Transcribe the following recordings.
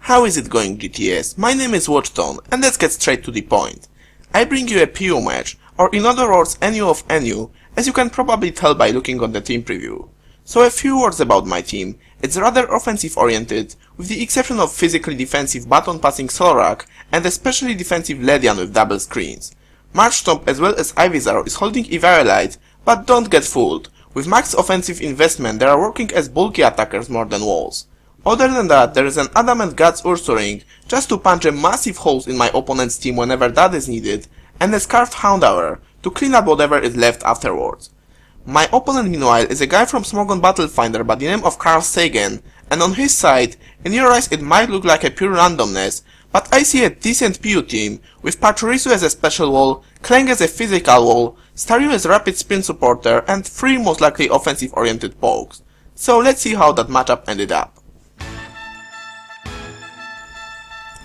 How is it going, GTS? My name is Wojton, and let's get straight to the point. I bring you a PU match, or in other words NU of NU, as you can probably tell by looking on the team preview. So a few words about my team. It's rather offensive oriented, with the exception of physically defensive button passing Solrak and especially defensive Ledian with double screens. Marchstomp as well as Ivysaur is holding Evarilite, but don't get fooled. With max offensive investment they are working as bulky attackers more than walls. Other than that, there is an Adamant Guts Ursaring, just to punch a massive holes in my opponent's team whenever that is needed, and a Scarfed Houndour, to clean up whatever is left afterwards. My opponent meanwhile is a guy from Smogon Battlefinder by the name of Sagan, and on his side, in your eyes it might look like a pure randomness, but I see a decent PU team, with Pachirisu as a special wall, Clang as a physical wall, Staryu as rapid sprint supporter, and 3 most likely offensive oriented pokes. So let's see how that matchup ended up.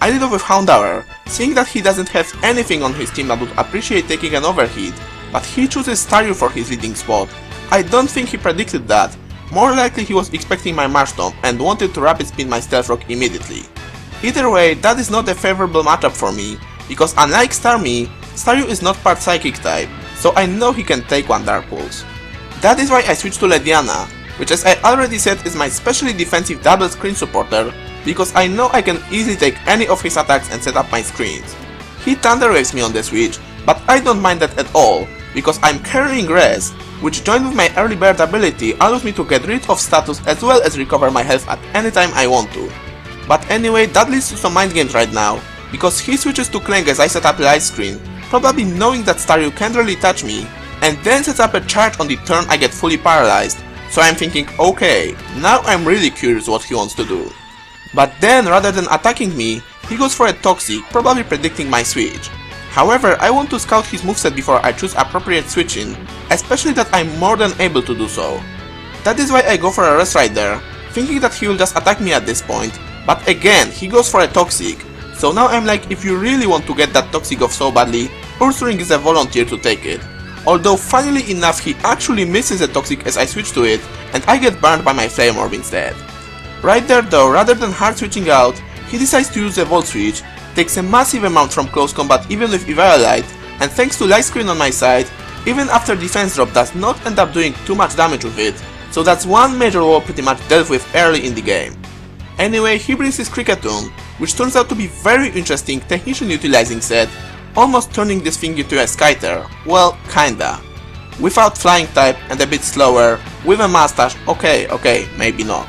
I lead off with Houndour, seeing that he doesn't have anything on his team that would appreciate taking an overheat, but he chooses Staryu for his leading spot. I don't think he predicted that, more likely he was expecting my Marchstomp and wanted to rapid spin my Stealth Rock immediately. Either way, that is not a favorable matchup for me, because unlike Starmie, Staryu is not part Psychic type, so I know he can take one Dark Pulse. That is why I switched to Lediana, which as I already said is my specially defensive double screen supporter, because I know I can easily take any of his attacks and set up my screens. He Thunder Waves me on the switch, but I don't mind that at all, because I'm carrying Res, which joined with my early bird ability allows me to get rid of status as well as recover my health at any time I want to. But anyway, that leads to some mind games right now, because he switches to Clang as I set up light screen, probably knowing that Staryu can't really touch me, and then sets up a charge on the turn I get fully paralyzed, so I'm thinking okay, now I'm really curious what he wants to do. But then rather than attacking me, he goes for a Toxic, probably predicting my switch. However, I want to scout his moveset before I choose appropriate switching, especially that I'm more than able to do so. That is why I go for a Rest right there, thinking that he will just attack me at this point, but again he goes for a Toxic, so now I'm like, if you really want to get that Toxic off so badly, Ursaring is a volunteer to take it. Although funnily enough he actually misses a Toxic as I switch to it, and I get burned by my Flame Orb instead. Right there though, rather than hard switching out, he decides to use a Volt Switch, takes a massive amount from close combat even with Evarilite, and thanks to Light Screen on my side, even after defense drop does not end up doing too much damage with it, so that's one major wall pretty much dealt with early in the game. Anyway, he brings his Cricketune, which turns out to be very interesting technician utilizing set, almost turning this thing into a Skyter, well, kinda. Without flying type and a bit slower, with a mustache, okay, maybe not.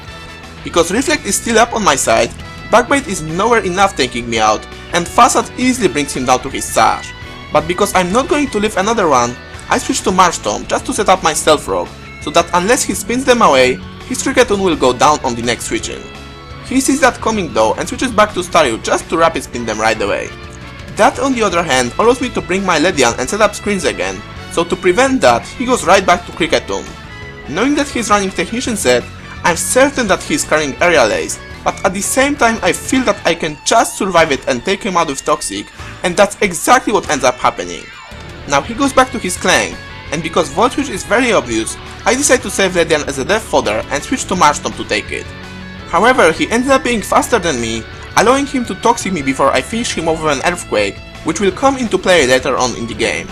Because Reflect is still up on my side, Backbite is nowhere enough taking me out, and Facet easily brings him down to his sash. But because I'm not going to live another one, I switch to Marchstomp just to set up my Stealth Rock, so that unless he spins them away, his Cricketune will go down on the next switching. He sees that coming though and switches back to Staryu just to rapid spin them right away. That on the other hand allows me to bring my Ledian and set up screens again, so to prevent that, he goes right back to Cricketune. Knowing that he's running Technician set, I'm certain that he's carrying Aerial Ace, but at the same time I feel that I can just survive it and take him out with Toxic, and that's exactly what ends up happening. Now he goes back to his Clang, and because Volt Switch is very obvious, I decide to save Ledian as a death fodder and switch to Marchstomp to take it. However, he ended up being faster than me, allowing him to Toxic me before I finish him off with an Earthquake, which will come into play later on in the game.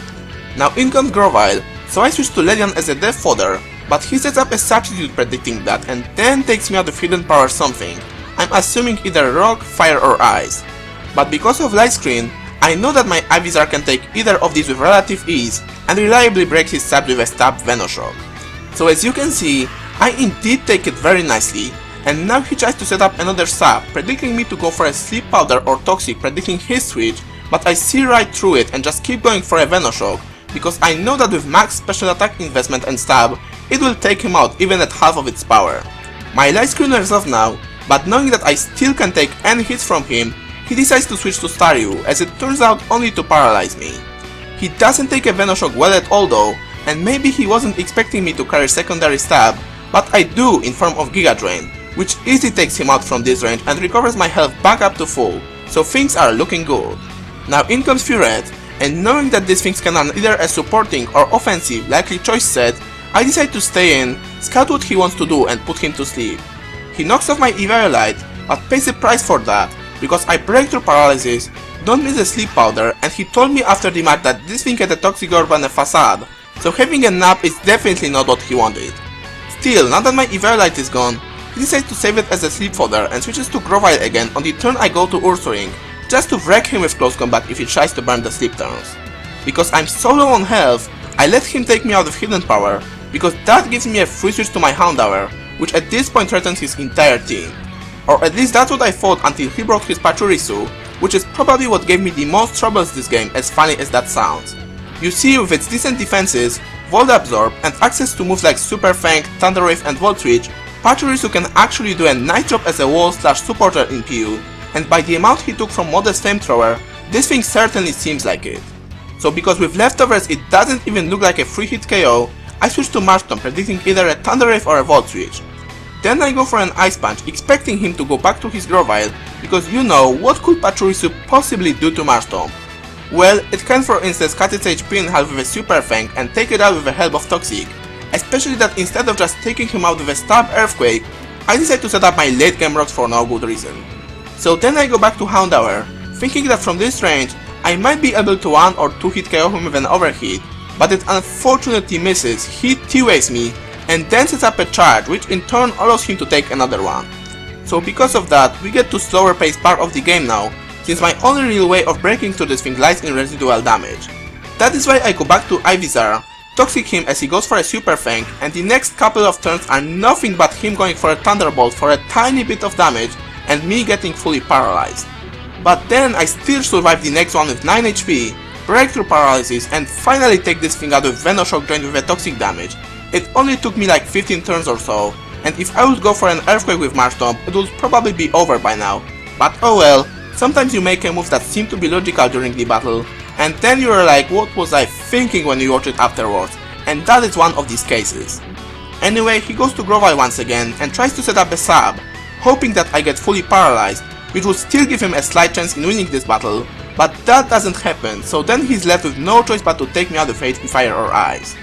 Now in comes Grovyle, so I switch to Ledian as a death fodder, but he sets up a substitute predicting that and then takes me out with Hidden Power something. I'm assuming either Rock, Fire or Ice. But because of Light Screen, I know that my Ivysaur can take either of these with relative ease and reliably break his stab with a stab Venoshock. So as you can see, I indeed take it very nicely, and now he tries to set up another stab, predicting me to go for a Sleep Powder or Toxic predicting his switch, but I see right through it and just keep going for a Venoshock, because I know that with max special attack investment and stab, it will take him out even at half of its power. My Light Screen wears off now, but knowing that I still can take any hits from him, he decides to switch to Staryu, as it turns out only to paralyze me. He doesn't take a Venoshock well at all though, and maybe he wasn't expecting me to carry secondary stab, but I do in form of Giga Drain, which easily takes him out from this range and recovers my health back up to full, so things are looking good. Now in comes Furet, and knowing that these things can run either a supporting or offensive likely choice set, I decide to stay in, scout what he wants to do and put him to sleep. He knocks off my Evarilite, but pays a price for that, because I break through paralysis, don't miss the sleep powder, and he told me after the match that this thing had a toxic orb and a facade, so having a nap is definitely not what he wanted. Still, now that my Everlight is gone, he decides to save it as a sleep fodder and switches to Grovyle again on the turn I go to Ursaring, just to wreck him with close combat if he tries to burn the sleep turns. Because I'm so low on health, I let him take me out of hidden power, because that gives me a free switch to my Houndour, which at this point threatens his entire team. Or at least that's what I thought until he broke his Pachirisu, which is probably what gave me the most troubles this game, as funny as that sounds. You see, with its decent defenses, Volt Absorb, and access to moves like Super Fang, Thunder Wave and Volt Switch, Pachirisu can actually do a nice job as a wall/supporter in PU, and by the amount he took from Modest Flamethrower, this thing certainly seems like it. So because with leftovers it doesn't even look like a free hit KO, I switch to Marshtomp predicting either a Thunder Wave or a Volt Switch. Then I go for an Ice Punch, expecting him to go back to his Grovyle, because you know, what could Pachirisu possibly do to Marshtomp? Well, it can for instance cut its HP in half with a Super Fang and take it out with a Helm of Toxic, especially that instead of just taking him out with a Stab Earthquake, I decide to set up my late game rocks for no good reason. So then I go back to Houndour, thinking that from this range, I might be able to 1 or 2 hit KO him with an overhit, but it unfortunately misses, he T-Waves me, and then sets up a charge, which in turn allows him to take another one. So because of that, we get to slower paced part of the game now, since my only real way of breaking through this thing lies in residual damage. That is why I go back to Ivysaur, Toxic him as he goes for a Super Fang, and the next couple of turns are nothing but him going for a Thunderbolt for a tiny bit of damage, and me getting fully paralyzed. But then I still survive the next one with 9 HP, break through paralysis, and finally take this thing out with Venoshock joined with a toxic damage. It only took me like 15 turns or so, and if I would go for an Earthquake with Marshtomp, it would probably be over by now. But oh well, sometimes you make a move that seem to be logical during the battle, and then you are like, what was I thinking when you watch it afterwards, and that is one of these cases. Anyway, he goes to Grovyle once again and tries to set up a sub, hoping that I get fully paralyzed, which would still give him a slight chance in winning this battle, but that doesn't happen, so then he's left with no choice but to take me out with HP Fire or Ice.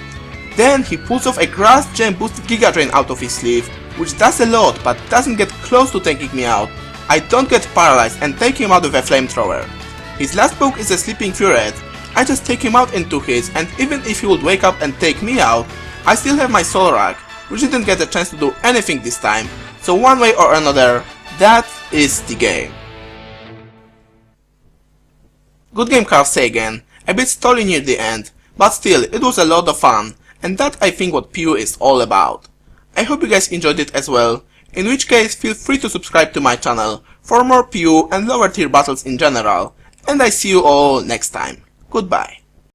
Then he pulls off a Grass Gem boosted Giga Drain out of his sleeve, which does a lot but doesn't get close to taking me out. I don't get paralyzed and take him out with a Flamethrower. His last poke is a Sleeping Furet, I just take him out in 2 hits, and even if he would wake up and take me out, I still have my Solrak, which didn't get a chance to do anything this time, so one way or another, that is the game. Good game card Sagan, a bit stally near the end, but still it was a lot of fun, and that I think what PU is all about. I hope you guys enjoyed it as well, in which case feel free to subscribe to my channel for more PU and lower tier battles in general, and I see you all next time. Goodbye.